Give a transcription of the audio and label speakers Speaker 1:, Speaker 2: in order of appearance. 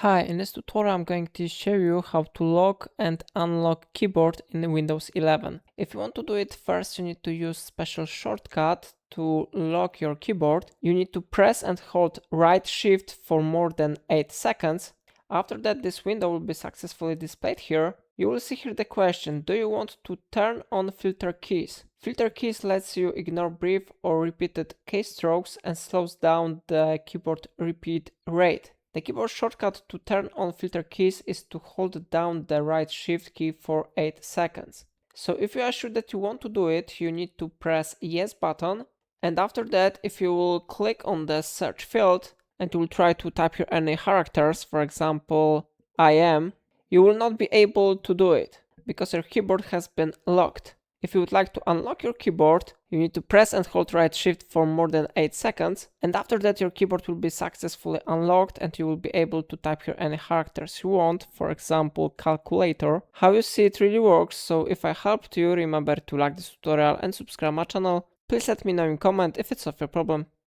Speaker 1: Hi, in this tutorial I'm going to show you how to lock and unlock keyboard in Windows 11. If you want to do it, first you need to use special shortcut to lock your keyboard. You need to press and hold right shift for more than 8 seconds. After that, this window will be successfully displayed here. You will see here the question, do you want to turn on filter keys? Filter keys lets you ignore brief or repeated keystrokes and slows down the keyboard repeat rate. The keyboard shortcut to turn on filter keys is to hold down the right shift key for 8 seconds. So if you are sure that you want to do it, you need to press yes button, and after that, if you will click on the search field and you will try to type here any characters, for example, I am, you will not be able to do it because your keyboard has been locked. If you would like to unlock your keyboard, you need to press and hold right shift for more than 8 seconds, and after that your keyboard will be successfully unlocked and you will be able to type here any characters you want, for example calculator. How you see it really works, so if I helped you, remember to like this tutorial and subscribe my channel. Please let me know in comment if it's of your problem.